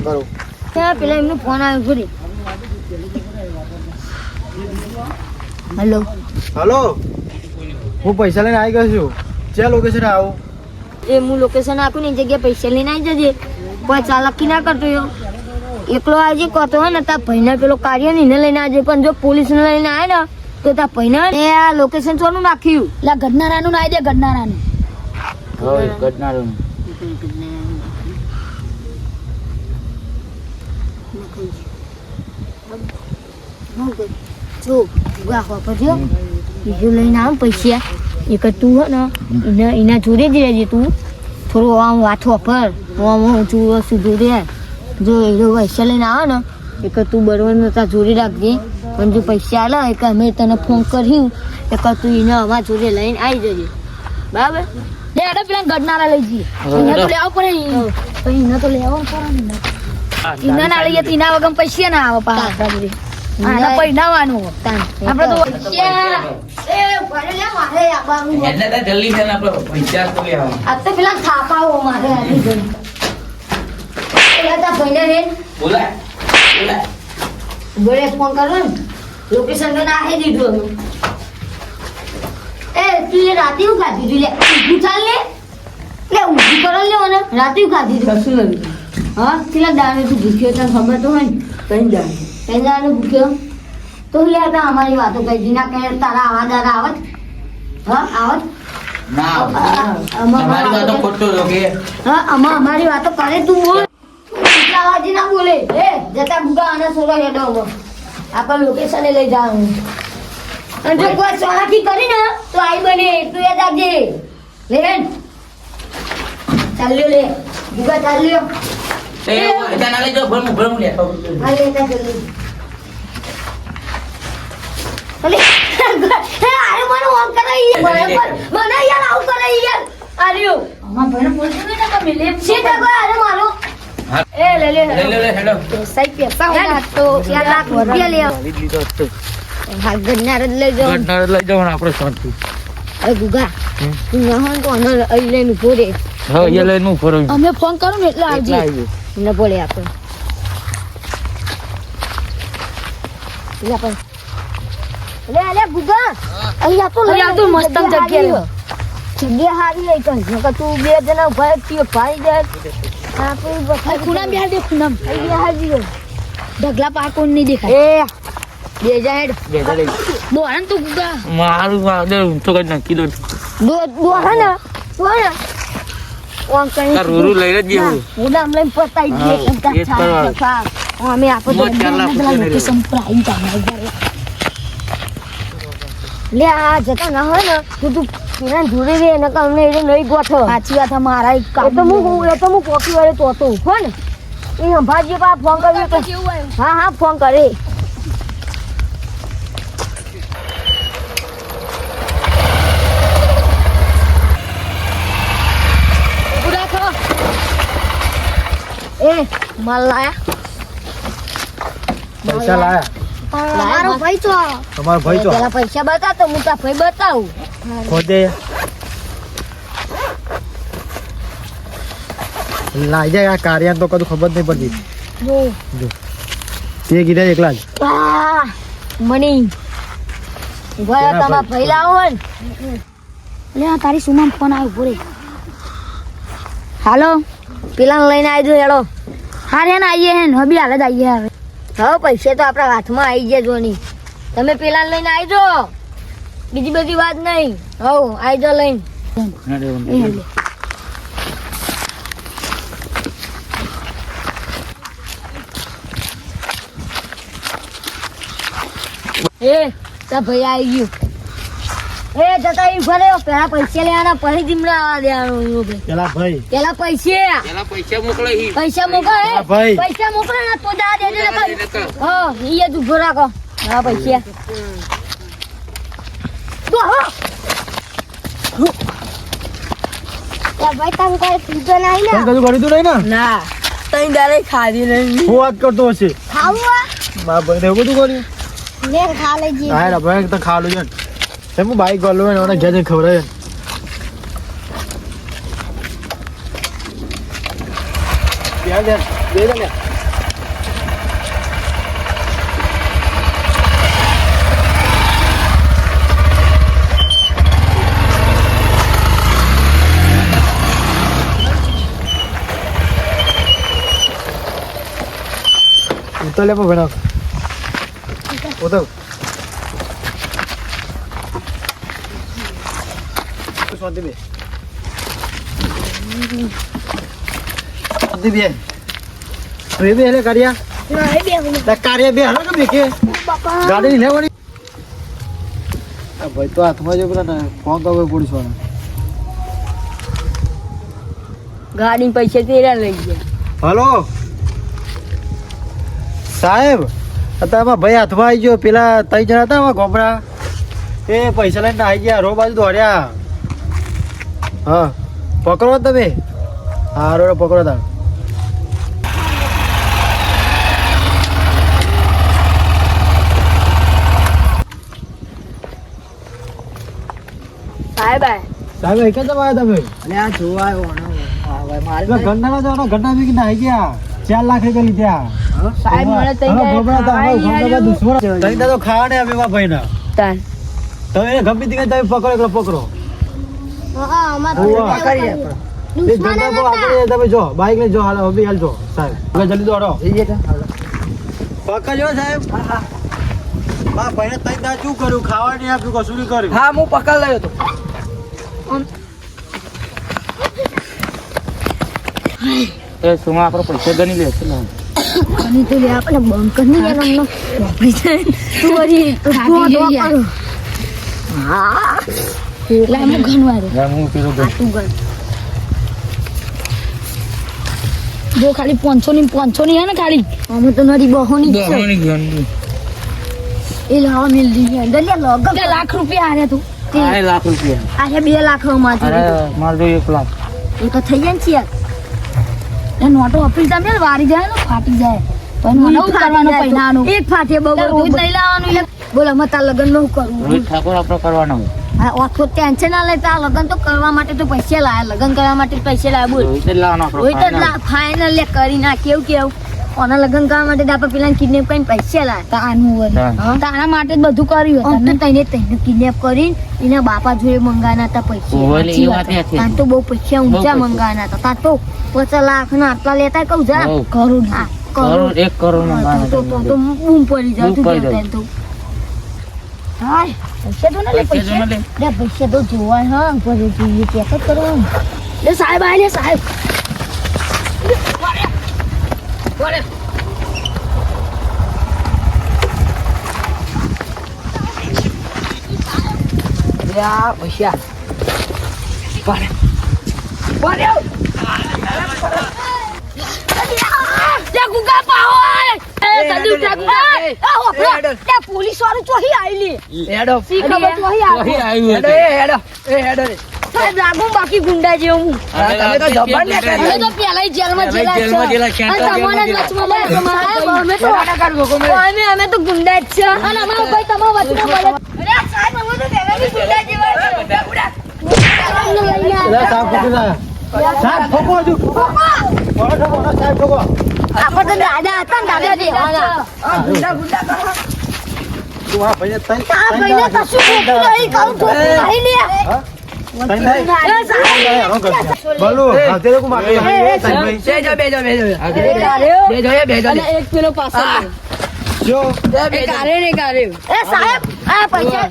કરો. ત્યાં પેલા એમનો ફોન આવ્યો ઘરે. હેલો હલો, હું પૈસા લઈને આવી ગયો છું. ક્યાં લોકેશન આવું? એ હું લોકેશન આપું ને એ જગ્યાએ પૈસા લઈને આવી જજે. કોઈ ચાલાકી ના કરતો યો. એકલો આજે કહેતો હોય ને તાર ભાઈને પેલો કાર્ય ને એને લઈને આવજે. પણ જો પોલીસને લઈને આવે ને તો તાર ભાઈને આ લોકેશન ચોનું નાખ્યું એટલે ગઢનારાનું ના આવી દે. ગઢનારાનું જો ગાહવા પડ્યો બીજું લઈને આવ પૈસા. એક તું હે ને એના જોડે જ રહેજે. તું થોડું આમ વાથો પર આમ જુઓ સીધું રે. જો એ પૈસા લઈને આવે ને એક તું બરોબર તાર જોડે રાખજે. પણ જો પૈસા આલે એક અમે તને ફોન કર્યું એક તું એને અમારા જોડે લઈને આવી જજે. બરાબર? લે અરે પેલા ગડનારા લઈ જઈએ. એને તો લેવા પડે. એને તો લેવા પડે ને. એના ના લઈએ એના વગર પૈસા ના આવે પાછા જોડે. આના પૈનાવાનું આપણે તો જલ્દી છે ને આપણે પૈસા તો લેવા. આ તો પેલા થાપાઓ મારે આની જઈ ભાઈને રે બોલાય બોલે ફોન કરો ને લોકેશન તો નાખી દીધું અમે. એ તું એ રાતે હું ખાધી તું લે ઊભું ચાલ લે ઊભું કરો લેવો ને રાતે હું ખાધી તું કશું નથી. હા પેલા દાણે તું ભૂખ્યો તને ખબર તો હોય ને કઈ દાણે ભૂખ્યો તો લે અમારી વાતો કઈ દી ના કહે તારા આવા દારા આવત. હા આવત ના તમારી વાતો ખોટો લોકે. હા અમારી વાતો કરે તું બોલ. આવાજી ના બોલે. એ જતા ગુગા આના સોરા હેડો આપણે લોકેશને લઈ જવાનું. અને જો કોઈ સોરાથી કરી ને તો આઈ બને તું યાદ રાખજે. લે ચાલ્યો લે ગુગા ચાલ્યો. એ એના લઈ જાવ ભરમું લે. હા લે તા જલ્દી. અરે અરે મને ઓન કરાઈ બરાબર મને યાર આવું કરાઈ યાર. આર્યો અમાર ભાઈને બોલજો ને કે મિલે છે કે અરે મારો એ લે હેડો સાઈ પૈસા હોના તો 4 લાખ રૂપિયા લે આવ. હા ગન્નાર જ લઈ જાવ. આપણે શાંતિ. અરે ગુગા તું ન હોય તો અન અહીં લઈને ઉભો રે. હા એ લઈને ઉભો રહો. અમે ફોન કરું ને એટલે આવજે. ન બોલે આપણે લે ગુગા અહીંયા તો લઈ આવ. મસ્ત જગ્યા હારી લઈ કઈ તું બે જણા ઉભા થયો ભાઈ જાય આપણે ખૂણા બિહાર દે. ખૂણા અહીંયા હાજી ઢગલા પાકોન નહીં દેખાય. એ બે જા હેડ દોહન તું ગુગા મારું વાદળ તો કઈ નક્કી દો દોહન ઓમ કઈ રૂ લઈને જ જેવું ઉડામ લઈને પતાઈ દે. અમે આપણે લોકેશન પર આવી જાય. લે આ જતા ના હોય ને તું એના જોડે રે ને અમને એ નહીં ગોઠો. સાચી વાત મારા એ તો હું કોફી વાળે તો હો ને એ સંભાળજે પા ફોન કર્યો તો. હા ફોન કરે. એ માલ લાયા પૈસા લાયા? મારો ભાઈ તો તમારો ભાઈ તો પેલા પૈસા બતા તો હું તાર ભાઈ બતાવું. ખોદે લાઈ જાય આ કાર્યાન તો કદું ખબર નહીં પડતી. જો તે કીધા એકલા જ મની ભાઈ તમારા ભાઈ લાવો ને. લે તારી સુમન ફોન આવ્યો બોરે. હાલો પેલા લઈને આવજો હેડો. હા રે ને આવીએ હે ને હબી હાલ જ આવીએ. હવે પૈસા તો આપણા હાથમાં આવી જજો નહીં. તમે પેલા લઈને આવજો બીજી બધી વાત નહીં. હવ આવજો લઈને. એ તા ભાઈ આવી ગયું. એ જતા ઈ ભરે પેલા પૈસા લેવાના પછી જીમડા આવવા દેવાનું. પેલા ભાઈ પેલા પૈસા મોકલે પૈસા મોકલે ભાઈ પૈસા મોકલે ને તો જા દેજે. હા ઈ જ ઉભો રાખો. હા પૈસા તો હા ભાઈ તમે કોઈ પીધો નહીં ને? કદું કરી તું નહીં ને? ના તઈ દારે ખાધી નહીં. હું વાત કરતો હશે ખાવું મારા ભાઈ એવું બધું કર્યું. ને ખા લેજી. હા ભાઈ તો ખા લો છે એમ બાઈક ગોલો ને ઓને ઘરે ખવડાવે. યાર દે દે ઉતર લે પણ ભણાવ ઉતર શાંતિ બે શાંતિ બે રે બે એટલે કાર્યા કાર્ય બે હાલો કે કે ગાડી લેવાની ભાઈ તો હાથમાં જો પેલા ફોન તો પોલીસ વાળા ગાડી પૈસા તેરા લઈ ગયા હલો સાહેબ અત્યારમાં ભાઈ હાથમાં આવી ગયો પેલા 3 જણા હતા ગોમડા એ પૈસા લઈને આવી ગયા રો બાજુ દોડ્યા હા પકડો તમે હા રો પકડો તા સાહેબ સાહેબ એક જ આવ્યા તમે અને આ જોવા આવ્યો ગંડા જવાનો ગંડા બી આવી ગયા 4 લાખ રૂપિયા લીધા સાહેબ મને તઈ દુશ્મન તો ખાવા ને આપ્યા ભાઈ ના તાન તમે એને ગમે તે તમે પકડો એકલો પકડો તમે જો બાઈક લઈ જો હાલ હાલ જો સાહેબ જલ્દી દોડો પકડજો સાહેબ હા ભાઈને તઈ દા શું કર્યું ખાવા નહીં આપ્યું કશું નહીં કર્યું હા હું પકડ લાવ્યો તો એ સુમા આપણો પૈસા ગણી લે છે અને તો લે આપણે બંકર ની એનો તું વરી હા લા મુ ઘણવારે હું પેલો તું ગણ જો ખાલી 500 ની હે ને ખાલી અમે તો નરી બહોની છે બહોની ગણી એ લાવા મિલ દી અંદર લે લગ 2 લાખ રૂપિયા આરે તું 2 લાખ રૂપિયા આરે 2 લાખ માં અરે માર જો 1 લાખ એ તો થઈ જાય ને યાર એ નોટો અપીલ તા મેલ વારી જાય ને ફાટી જાય તો મને હું કરવાનો પૈસાનો એક ફાટે બહુ રોજ લઈ લાવવાનું બોલ અમે તાર લગન નું કરું રોહિત ઠાકોર આપણો કરવાનો હા ઓછો ટેન્શન ના લેતા લગન તો કરવા માટે તો પૈસા લાયા લગન કરવા માટે પૈસા લાયા બોલ રોહિત જ લાવવાનો આપણો રોહિત ફાઇનલ લે કરી ના કેવું ઓના લગન કરવા માટે આપણે પેલા કિડનેપ કરીને પૈસા લાયા તાનું વળી તારા માટે જ બધું કર્યું હતું તને કિડનેપ કરીને એના બાપા જોડે મંગાના હતા પૈસા તાન તો બહુ પૈસા ઊંચા મંગાના હતા તાન તો 50 લાખ ના આટલા લેતા કહું જા કરોડ હા કરોડ 1 કરોડ મંગાના તો બૂમ પડી જાવ તું તો હાય પૈસા તો ના લે પૈસા લે પૈસા તો જોવા હા પડે જોઈએ ચેક કરો લે સાહેબ આય લે સાહેબ બોલે યા પૈસા પાડે બોલે તે ગુગા પાહોય એ જલ્દી ઉઠા ગુગા આ ઓપરો તે પોલીસ વાળો ચોહી આઈલી હેડો સી ખબર ચોહી આવ્યું હેડો રે સાહેબ લાગુ બાકી ગુંડા જેવું તમે તો જબર ને અમે તો પેલા જેલમાં જેલા છે અને તમારા વચમાં અમે તો અમે તો ગુંડા જ છે અને અમારો ભાઈ તમારા વચમાં બોલે અરે સાહેબ અમે તો પેલાની ગુંડા જેવા છે સાહેબ ઠોકો હજુ સાહેબ ઠોકો આપણે તો દાદા હતા ને દાદા દેવાના ગુંડા કરો તું આ ભાઈને તઈ આ ભાઈને કશું ખોટું નહીં કહું ખોટું નહીં લે બોલો હાથે લોકો માટે એક પેલો પાછળ જો એ સાહેબ આ પૈસા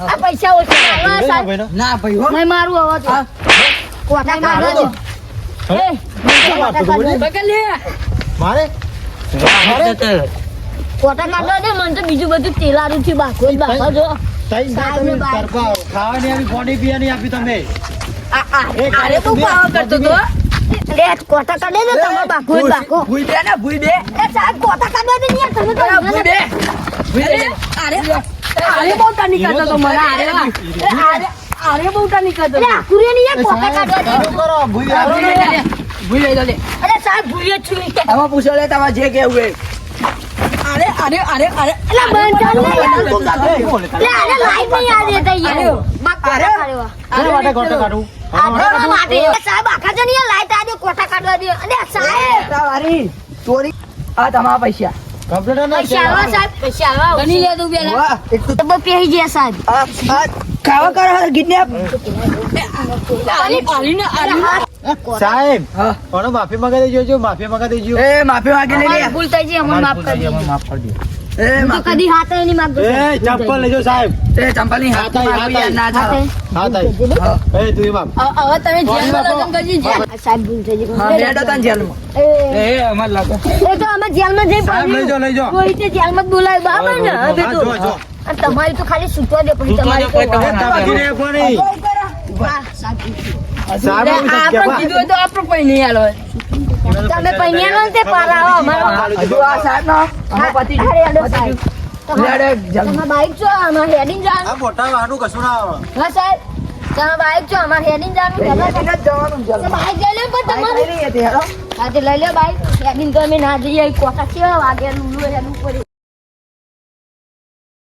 આ પૈસા ઓછા સાહેબ ના ભાઈ હો મેં મારું અવાજ કોટા કાઢો મારે કોટા કાઢો ને મને તો બીજું બધું તેલારું થી બાકો જ બાકો જો ખાવાની આવી પાણી પીવાની આપી તમે અરે તું પાવ કરતો તો લે કોટા કાઢે ને તમે બાકો જ બાકો ભૂઈ દે ને ભૂઈ દે એ સાહેબ કોટા કાઢો ને યાર તમે તો ભૂઈ દે અરે બહુ ટાની કરતો તો મને અરે બહુ ટાની કરતો અરે આકુરે ની યાર કોટા કાઢો દે કરો ભૂઈ ભૂઈ લઈ લે અરે સાહેબ ભૂલે છું હવે પૂછો લે તમારે જે કેવું એ અરે એલા બંધ લે અરે લાઈટ નહીં આ દેતા યાર અરે માટે કોટા કાઢું આ માટે સાહેબ આખા જણ યાર લાઈટ આ દે કોટા કાઢવા દે અને સાહેબ તારી ચોરી આ તમારા પૈસા કમ્પ્યુટર ના પૈસા આલવા સાહેબ પૈસા આલવા ગણી લે તું પેલા વાહ, એક તો તો પહેરી ગયા સાહેબ ખાવા કરો કિડનેપ. સાહેબ હા. કોનો માફી માંગી દેજો જો માફી માંગી દેજો એ માફી માંગી લે લે. ભૂલ થઈ ગઈ અમને માફ કરી દેજો માફ કરી દો એ હું તો માફી. કદી હાથે નહીં માંગતો એ ચંપલ લેજો સાહેબ એ ચંપલની હાથ મારવી યાર ના હાથે ચાલે. હા તાઈ હા. એ તું માફ હવે તમે જેલમાં લગન કરજી જે સાહેબ ભૂલ થઈ ગઈ હા, બેઠો તને જેલમાં. એ અમાર લાગે. એ તો અમે જેલમાં જઈ સાહેબ લઈ જાઓ લઈ જાઓ કોઈ તે જેલમાં જ બોલાય બરાબર ને હવે હા, તો જો જો અને તમારી તો ખાલી સૂટવા દે પછી તમારી તો એ બાકી ને કોની વાહ, સાહેબ. સાહેબ આવી આપણે જગ્યા કીધું હોય તો આપણે કોઈ નહીં આલો તમે પૈણ્યા નો તે પારાવો અમારો હજુ આ સાહેબ નો આમાં પતિ અરે અડો સાહેબ લેડે જલ્દી. તમારા બાઈક છો અમારે હેડિંગ જવાનું આ મોટા વાહનું કશું ના આવે હા સાહેબ તમારા બાઈક છો અમારે હેડિંગ જવાનું એને જ જવાનું તો જલ્દી. બાઈક લઈ લો પણ લઈ તમારું લઈએ તે હેડો. હા તે લઈ લો બાઈક હેડિંગ તો અમે ના જઈએ કોટા કેવા વાગે લુલો હેડું પડે